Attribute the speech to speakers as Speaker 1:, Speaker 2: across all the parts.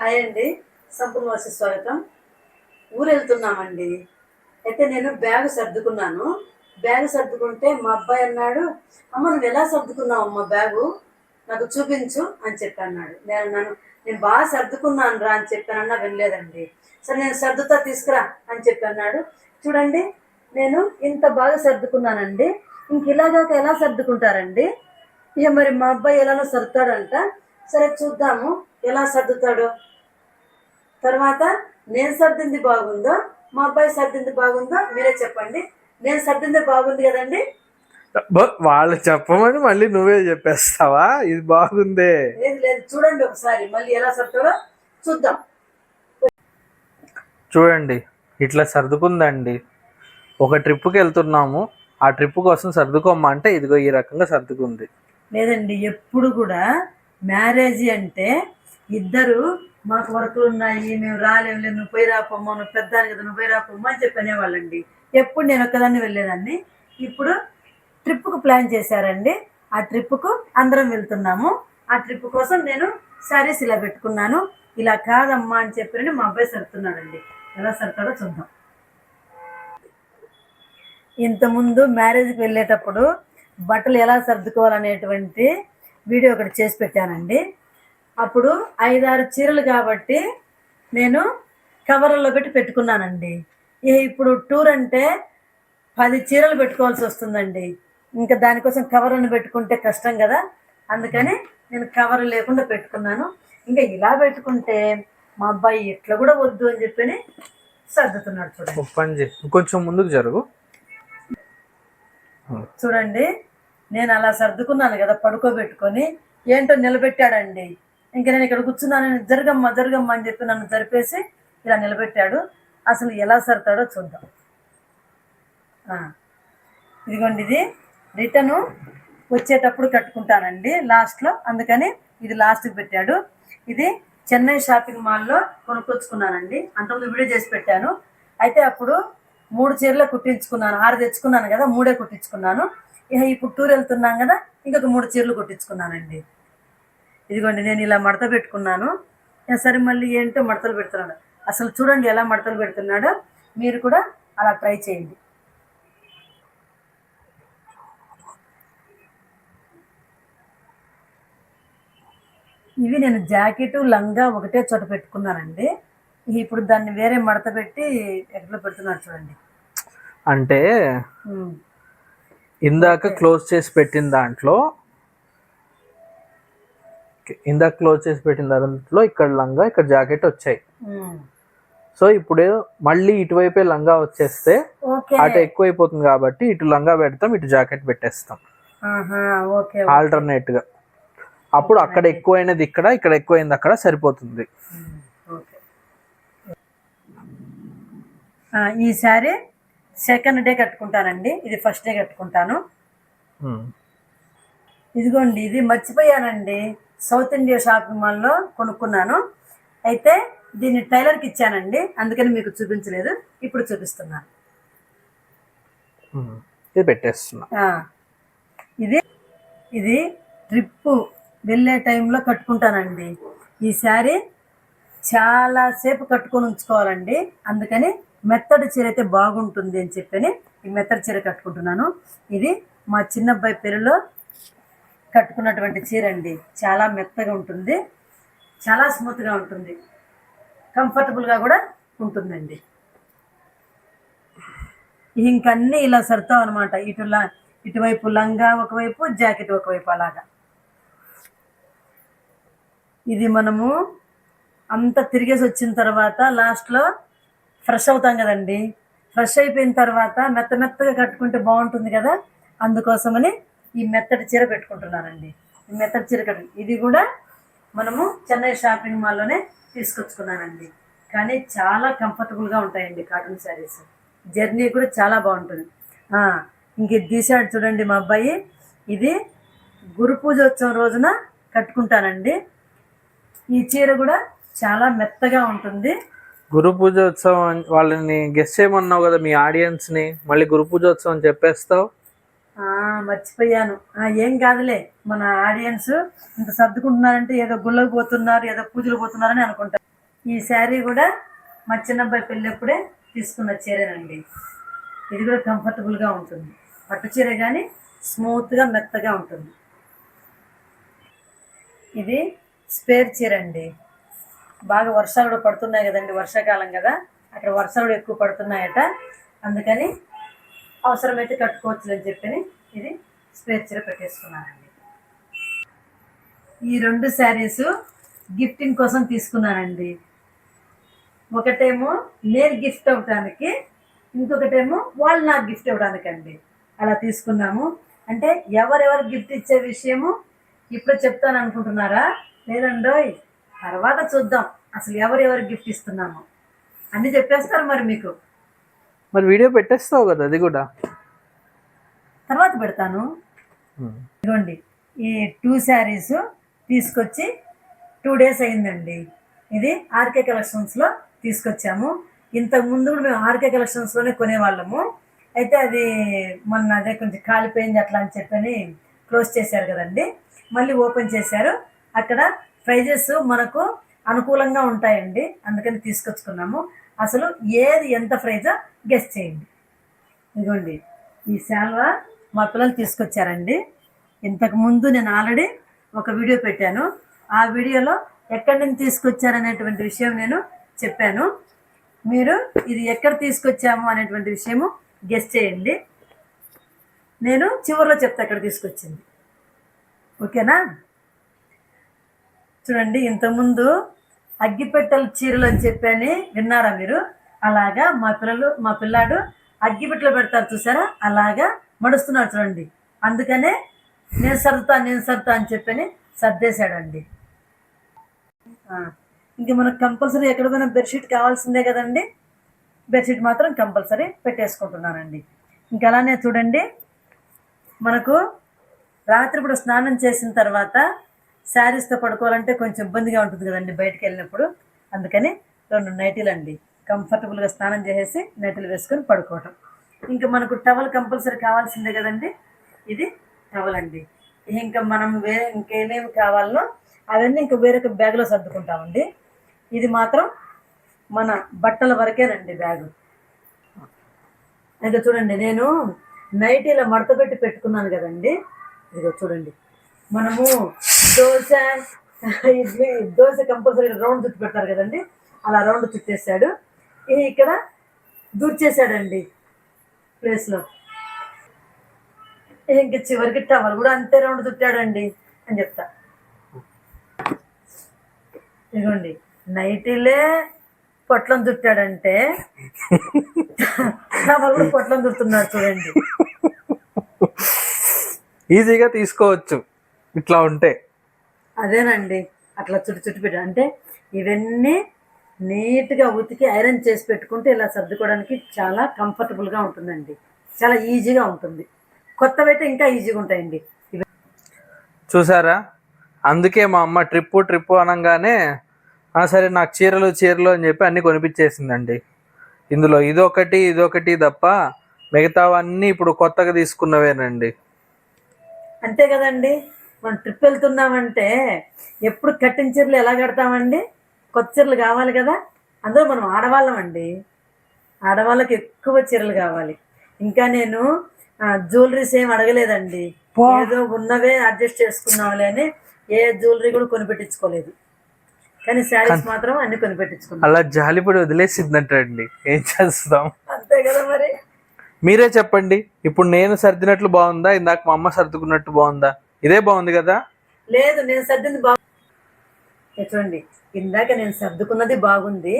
Speaker 1: Hi అండి, సంపూర్ణవాసి స్వాగతం. ఊరు వెళ్తున్నామండి. అయితే నేను బ్యాగ్ సర్దుకున్నాను. బ్యాగ్ సర్దుకుంటే మా అబ్బాయి అన్నాడు, అమ్మ నువ్వు ఎలా సర్దుకున్నావు అమ్మ బ్యాగు, నాకు చూపించు అని చెప్పి అన్నాడు. నేను బాగా సర్దుకున్నాను రా అని చెప్పానన్నా వినలేదండి. సరే నేను సర్దుతా తీసుకురా అని చెప్పి అన్నాడు. చూడండి, నేను ఇంత బాగా సర్దుకున్నానండి. ఇంక ఇలాగాక ఎలా సర్దుకుంటారండి? ఇక మరి మా అబ్బాయి ఎలానో సర్దుతాడంట. సరే చూద్దాము ఎలా సర్దుతాడో. తర్వాత నేను సర్దింది బాగుందో మా అబ్బాయి సర్దింది బాగుందో మీరే చెప్పండి. నేను సర్దింది బాగుంది కదండి.
Speaker 2: వాళ్ళు చెప్పమని మళ్ళీ నువ్వే చెప్పేస్తావా? ఇది బాగుందే.
Speaker 1: లేదు లేదు, చూడండి ఒకసారి మళ్ళీ ఎలా సర్దుతాడో చూద్దాం.
Speaker 2: చూడండి, ఇట్లా సర్దుకుందండి. ఒక ట్రిప్కి వెళ్తున్నాము, ఆ ట్రిప్ కోసం సర్దుకోమంటే ఇదిగో ఈ రకంగా సర్దుకుంది.
Speaker 1: లేదండి, ఎప్పుడు కూడా మ్యారేజ్ అంటే ఇద్దరు మాకు వర్కులు ఉన్నాయి, మేము రాలేము, లేదు నువ్వు పోయి రాపమ్మా, నువ్వు పెద్దాను కదా నువ్వు పోయి రాపమ్మా అని చెప్పి అనేవాళ్ళండి. ఎప్పుడు నేను ఒక్కదాన్ని వెళ్ళేదాన్ని. ఇప్పుడు ట్రిప్కు ప్లాన్ చేశారండి. ఆ ట్రిప్కు అందరం వెళ్తున్నాము. ఆ ట్రిప్ కోసం నేను శారీస్ ఇలా పెట్టుకున్నాను. ఇలా కాదమ్మా అని చెప్పి మా అబ్బాయి సర్దుతున్నాడండి. ఎలా సర్తాడో చూద్దాం. ఇంతకుముందు మ్యారేజ్కి వెళ్ళేటప్పుడు బట్టలు ఎలా సర్దుకోవాలనేటువంటి వీడియో ఒకటి చేసి పెట్టానండి. అప్పుడు 5-6 చీరలు కాబట్టి నేను కవర్లలో పెట్టి పెట్టుకున్నానండి. ఇప్పుడు టూర్ అంటే 10 చీరలు పెట్టుకోవాల్సి వస్తుందండి. ఇంకా దానికోసం కవర్లను పెట్టుకుంటే కష్టం కదా, అందుకని నేను కవర్ లేకుండా పెట్టుకున్నాను. ఇంకా ఇలా పెట్టుకుంటే మా అబ్బాయి ఎట్లా కూడా వద్దు అని చెప్పి సర్దుతున్నాడు. చూడండి,
Speaker 2: కొంచెం ముందుకు జరుగు.
Speaker 1: చూడండి, నేను అలా సర్దుకున్నాను కదా పడుకోబెట్టుకొని, ఏంటో నిలబెట్టాడండి. ఇంకా నేను ఇక్కడ కూర్చున్నాను, జరగమ్మా జరగమ్మా అని చెప్పి నన్ను జరిపేసి ఇలా నిలబెట్టాడు. అసలు ఎలా సర్తాడో చూద్దాం. ఇదిగోండి, ఇది రిటర్ను వచ్చేటప్పుడు కట్టుకుంటానండి లాస్ట్లో, అందుకని ఇది లాస్ట్కి పెట్టాడు. ఇది చెన్నై షాపింగ్ మాల్లో కొనుక్కొచ్చుకున్నానండి. అంతకుముందు వీడియో చేసి పెట్టాను. అయితే అప్పుడు 3 చీరలే కుట్టించుకున్నాను. 6 తెచ్చుకున్నాను కదా, 3 కుట్టించుకున్నాను. ఇక ఇప్పుడు టూర్ వెళ్తున్నాం కదా, ఇంకొక 3 చీరలు కుట్టించుకున్నానండి. ఇదిగోండి, నేను ఇలా మడత పెట్టుకున్నాను. సరే మళ్ళీ ఏంటో మడతలు పెడుతున్నాడు. అసలు చూడండి ఎలా మడతలు పెడుతున్నాడో. మీరు కూడా అలా ట్రై చేయండి. ఇవి నేను జాకెట్ లంగా ఒకటే చోట పెట్టుకున్నానండి. ఇప్పుడు దాన్ని వేరే మడత పెట్టి ఎట్లా పెడుతున్నాడు చూడండి.
Speaker 2: అంటే ఇందాక క్లోజ్ చేసి పెట్టిన దాంట్లో ఇక్కడ లంగా ఇక్కడ జాకెట్ వచ్చాయి. సో ఇప్పుడు మళ్ళీ ఇటువైపే లంగా వచ్చేస్తే అటు ఎక్కువైపోతుంది కాబట్టి ఇటు లంగా పెడతాం, ఇటు జాకెట్ పెట్టేస్తాం ఆల్టర్నేట్ గా. అప్పుడు అక్కడ ఎక్కువైనది ఇక్కడ ఎక్కువైంది అక్కడ సరిపోతుంది.
Speaker 1: ఈసారి సెకండ్ డే కట్టుకుంటానండి, ఇది ఫస్ట్ డే కట్టుకుంటాను. ఇదిగోండి, ఇది మర్చిపోయానండి, సౌత్ ఇండియా షాపింగ్ మాల్లో కొనుక్కున్నాను. అయితే దీన్ని టైలర్కి ఇచ్చానండి, అందుకని మీకు చూపించలేదు, ఇప్పుడు చూపిస్తున్నాను.
Speaker 2: ఇది పెట్టేస్తున్నా.
Speaker 1: ఇది ట్రిప్పు వెళ్ళే టైంలో కట్టుకుంటానండి. ఈ శారీ చాలాసేపు కట్టుకొని ఉంచుకోవాలండి, అందుకని మెత్తడి చీర అయితే బాగుంటుంది అని చెప్పని ఈ మెత్తడి చీర కట్టుకుంటున్నాను. ఇది మా చిన్నబ్బాయి పెళ్ళిలో కట్టుకున్నటువంటి చీర అండి. చాలా మెత్తగా ఉంటుంది, చాలా స్మూత్గా ఉంటుంది, కంఫర్టబుల్గా కూడా ఉంటుందండి. ఇంకన్నీ ఇలా సర్తాం అనమాట. ఇటువైపు లంగా ఒకవైపు, జాకెట్ ఒకవైపు, అలాగా. ఇది మనము అంతా తిరిగేసి వచ్చిన తర్వాత లాస్ట్లో ఫ్రెష్ అవుతాం కదండి. ఫ్రెష్ అయిపోయిన తర్వాత మెత్తగా కట్టుకుంటే బాగుంటుంది కదా, అందుకోసమని ఈ మెత్తటి చీర పెట్టుకుంటున్నానండి. ఈ మెత్తటి చీర ఇది కూడా మనము చెన్నై షాపింగ్ మాల్లోనే తీసుకొచ్చుకున్నానండి. కానీ చాలా కంఫర్టబుల్గా ఉంటాయండి కాటన్ శారీస్. జర్నీ కూడా చాలా బాగుంటుంది. ఇంక ఇది తీసాడు చూడండి మా అబ్బాయి. ఇది గురు పూజోత్సవం రోజున కట్టుకుంటానండి. ఈ చీర కూడా చాలా మెత్తగా ఉంటుంది.
Speaker 2: గురు పూజోత్సవం వాళ్ళని గెస్ చేయమన్నావు కదా మీ ఆడియన్స్ ని, మళ్ళీ గురు పూజోత్సవం చెప్పేస్తావు.
Speaker 1: మర్చిపోయాను. ఏం కాదులే, మన ఆడియన్స్ ఇంత సర్దుకుంటున్నారంటే ఏదో గుళ్ళకు పోతున్నారు, ఏదో పూజలు పోతున్నారని అనుకుంటారు. ఈ శారీ కూడా మా చిన్నబ్బాయి పెళ్ళప్పుడే తీసుకున్న చీరేనండి. ఇది కూడా కంఫర్టబుల్గా ఉంటుంది. పట్టు చీర కానీ స్మూత్గా మెత్తగా ఉంటుంది. ఇది స్పేర్ చీర అండి. బాగా వర్షాలు కూడా పడుతున్నాయి కదండి, వర్షాకాలం కదా, అక్కడ వర్షాలు కూడా ఎక్కువ పడుతున్నాయట. అందుకని అవసరమైతే కట్టుకోవచ్చు అని చెప్పని ఇది స్పేర్ చీర పెట్టేసుకున్నానండి. ఈ 2 శారీస్ గిఫ్టింగ్ కోసం తీసుకున్నానండి. ఒకటేమో నేను గిఫ్ట్ అవ్వడానికి, ఇంకొకటేమో వాళ్ళు నాకు గిఫ్ట్ ఇవ్వడానికండి. అలా తీసుకున్నాము. అంటే ఎవరెవరు గిఫ్ట్ ఇచ్చే విషయము ఇప్పుడు చెప్తాను అనుకుంటున్నారా? లేదండోయ్, తర్వాత చూద్దాం అసలు ఎవరెవరు గిఫ్ట్ ఇస్తున్నాము అన్నీ చెప్పేస్తారు మరి మీకు.
Speaker 2: మరి వీడియో పెట్టేస్తావు కదా, అది కూడా
Speaker 1: తర్వాత పెడతాను. ఇదిగోండి ఈ 2 శారీస్ తీసుకొచ్చి 2 days అయిందండి. ఇది ఆర్కే కలెక్షన్స్లో తీసుకొచ్చాము. ఇంతకు ముందు కూడా మేము ఆర్కే కలెక్షన్స్లోనే కొనేవాళ్ళము. అయితే అది మొన్న అదే కొంచెం కాలిపోయింది అట్లా అని చెప్పని క్లోజ్ చేశారు కదండి. మళ్ళీ ఓపెన్ చేశారు. అక్కడ ప్రైజెస్ మనకు అనుకూలంగా ఉంటాయండి, అందుకని తీసుకొచ్చుకున్నాము. అసలు ఏది ఎంత ప్రైజో గెస్ చేయండి. ఇదిగోండి ఈ శాల్వా మా పిల్లలు తీసుకొచ్చారండి. ఇంతకుముందు నేను ఆల్రెడీ ఒక వీడియో పెట్టాను. ఆ వీడియోలో ఎక్కడి నుంచి తీసుకొచ్చారనేటువంటి విషయం నేను చెప్పాను. మీరు ఇది ఎక్కడ తీసుకొచ్చాము అనేటువంటి విషయము గెస్ చేయండి. నేను చివరిలో చెప్తా ఎక్కడ తీసుకొచ్చింది. ఓకేనా? చూడండి, ఇంతకుముందు అగ్గిపెట్టెల చీరలు అని చెప్పని విన్నారా మీరు? అలాగా మా పిల్లాడు అగ్గిపెట్టెలు పెడతారు చూసారా, అలాగా మడుస్తున్నాడు చూడండి. అందుకనే నేను సర్దుతా అని చెప్పని సర్దేశాడండి. ఇంక మనకు కంపల్సరీ ఎక్కడ పోయినా బెడ్షీట్ కావాల్సిందే కదండి. బెడ్షీట్ మాత్రం కంపల్సరీ పెట్టేసుకుంటున్నానండి. ఇంక అలానే చూడండి, మనకు రాత్రిపూట స్నానం చేసిన తర్వాత శారీస్తో పడుకోవాలంటే కొంచెం ఇబ్బందిగా ఉంటుంది కదండి బయటికి వెళ్ళినప్పుడు. అందుకని 2 నైటీలు అండి. కంఫర్టబుల్గా స్నానం చేసేసి నైటీలు వేసుకొని పడుకోవటం. ఇంకా మనకు టవల్ కంపల్సరీ కావాల్సిందే కదండి. ఇది టవల్ అండి. ఇంకా మనం ఇంకేమేమి కావాలో అవన్నీ ఇంకా వేరొక బ్యాగ్లో సర్దుకుంటామండి. ఇది మాత్రం మన బట్టల వరకేనండి బ్యాగు. ఇంకా చూడండి, నేను నైటీలో మడత పెట్టి పెట్టుకున్నాను కదండి. ఇదిగో చూడండి, మనము దోశ కంపల్సరీ రౌండ్ చుట్టు పెడతారు కదండి, అలా రౌండ్ చుట్టేసాడు. ఇక్కడ దూర్చేసాడండి ప్లేస్లో. ఇంక చివరికి టవల్ కూడా అంతే రౌండ్ చుట్టాడండి అని చెప్తా. ఇదిగోండి, నైటీలే పొట్లం చుట్టాడంటే టవల్ కూడా పొట్లం చుడుతున్నాడు చూడండి.
Speaker 2: ఈజీగా తీసుకోవచ్చు ఇట్లా ఉంటే.
Speaker 1: అదేనండి, అట్లా చుట్టు పెట్టాడు అంటే ఇవన్నీ నీట్గా ఉతికి ఐరన్ చేసి పెట్టుకుంటే ఇలా సర్దుకోవడానికి చాలా కంఫర్టబుల్గా ఉంటుందండి, చాలా ఈజీగా ఉంటుంది. కొత్తవైతే ఇంకా ఈజీగా ఉంటాయండి.
Speaker 2: చూసారా, అందుకే మా అమ్మ ట్రిప్పు అనగానే సరే నాకు చీరలు అని చెప్పి అన్నీ కొనిపించేసిందండి. ఇందులో ఇదొకటి తప్ప మిగతావన్నీ ఇప్పుడు కొత్తగా తీసుకున్నవేనండి.
Speaker 1: అంతే కదండి, మనం ట్రిప్ వెళ్తున్నామంటే ఎప్పుడు కట్టిన చీరలు ఎలా కడతామండి? కొత్త చీరలు కావాలి కదా. అందులో మనం ఆడవాళ్ళం అండి, ఆడవాళ్ళకి ఎక్కువ చీరలు కావాలి. ఇంకా నేను జ్యువెలరీస్ ఏం అడగలేదండి, ఏదో ఉన్నవే అడ్జస్ట్ చేసుకున్నాంలే అని ఏ జ్యువెలరీ కూడా కొనిపెట్టించుకోలేదు. కానీ శారీస్ మాత్రం అన్ని కొనిపెట్టించుకున్నాం.
Speaker 2: అలా జాలిపడి వదిలేసిందంటండి, ఏం చేస్తాం?
Speaker 1: అంతే కదా మరి.
Speaker 2: మీరే చెప్పండి, ఇప్పుడు నేను సర్దినట్లు బాగుందా, ఇందాక మా అమ్మ సర్దుకున్నట్టు బాగుందా? ఇదే బాగుంది కదా.
Speaker 1: లేదు, నేను సర్దింది చూడండి, ఇందాక నేను సర్దుకున్నది బాగుంది.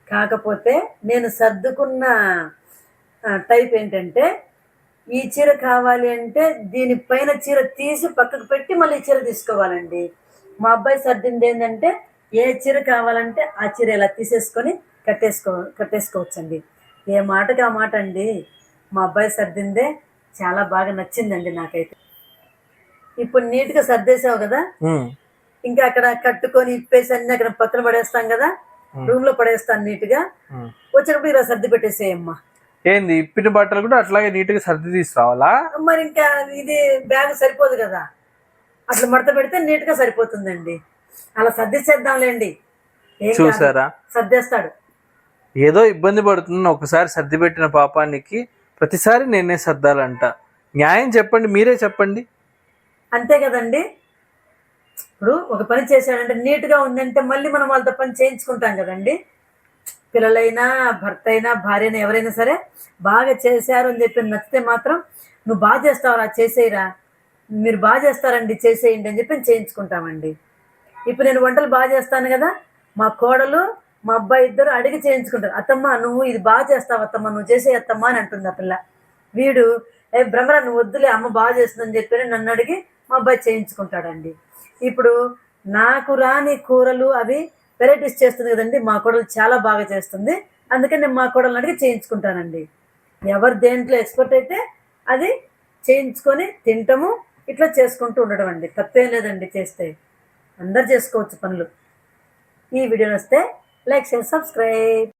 Speaker 1: కాకపోతే నేను సర్దుకున్న టైప్ ఏంటంటే, ఈ చీర కావాలి అంటే దీనిపైన చీర తీసి పక్కకు పెట్టి మళ్ళీ చీర తీసుకోవాలండి. మా అబ్బాయి సర్దింది ఏంటంటే, ఏ చీర కావాలంటే ఆ చీర ఇలా తీసేసుకొని కట్టేసుకోవచ్చండి. ఏ మాటకి ఆ మాట అండి. మా అబ్బాయి సర్దిందే చాలా బాగా నచ్చిందండి నాకైతే. ఇప్పుడు నీట్గా సర్దేసావు కదా, ఇంకా అక్కడ కట్టుకొని ఇప్పేసి అన్ని అక్కడ పక్కన పడేస్తాం కదా, రూమ్ లో పడేస్తాను నీట్గా. వచ్చినప్పుడు ఇలా సర్ది పెట్టేసేయమ్మా.
Speaker 2: ఏంది, ఇప్పిన బట్టలు కూడా అట్లాగే నీట్గా సర్ది తీసుకురావాలా?
Speaker 1: మరి ఇంకా ఇది బ్యాగ్ సరిపోదు కదా, అట్లా మడత పెడితే నీట్గా సరిపోతుందండి. అలా సర్దిసేద్దాంలేండి. ఏం కాదు,
Speaker 2: చూసారా,
Speaker 1: సర్దేస్తాడు.
Speaker 2: ఏదో ఇబ్బంది పడుతున్న ఒకసారి సర్ది పెట్టిన పాపానికి ప్రతిసారి నేనే సర్దాలంట. న్యాయం చెప్పండి, మీరే చెప్పండి.
Speaker 1: అంతే కదండి. ఇప్పుడు ఒక పని చేశాడంటే నీట్గా ఉందంటే మళ్ళీ మనం వాళ్ళతో పని చేయించుకుంటాం కదండి. పిల్లలైనా, భర్త అయినా, భార్య అయినా, ఎవరైనా సరే బాగా చేశారు అని చెప్పి నచ్చితే మాత్రం నువ్వు బాగా చేస్తావురా, చేసేయరా, మీరు బాగా చేస్తారండి, చేసేయండి అని చెప్పి చేయించుకుంటామండి. ఇప్పుడు నేను వంటలు బాగా చేస్తాను కదా, మా కోడలు మా అబ్బాయి ఇద్దరు అడిగి చేయించుకుంటారు. అత్తమ్మ నువ్వు ఇది బాగా చేస్తావు అత్తమ్మ, నువ్వు చేసే అత్తమ్మ అని అంటుంది ఆ పిల్ల. వీడు భ్రమరా నువ్వు వద్దులే అమ్మ బాగా చేస్తుందని చెప్పి నన్ను అడిగి మా అబ్బాయి చేయించుకుంటాడండి. ఇప్పుడు నాకు రాని కూరలు అవి వెరైటీస్ చేస్తుంది కదండి, మా కోడలు చాలా బాగా చేస్తుంది, అందుకని నేను మా కోడలు అడిగి చేయించుకుంటానండి. ఎవరు దేంట్లో ఎక్స్పర్ట్ అయితే అది చేయించుకొని తింటాము, ఇట్లా చేసుకుంటూ ఉండడం అండి. తప్పేం లేదండి, చేస్తే అందరు చేసుకోవచ్చు పనులు. ఈ వీడియో వస్తే లైక్ షేర్ సబ్స్క్రైబ్.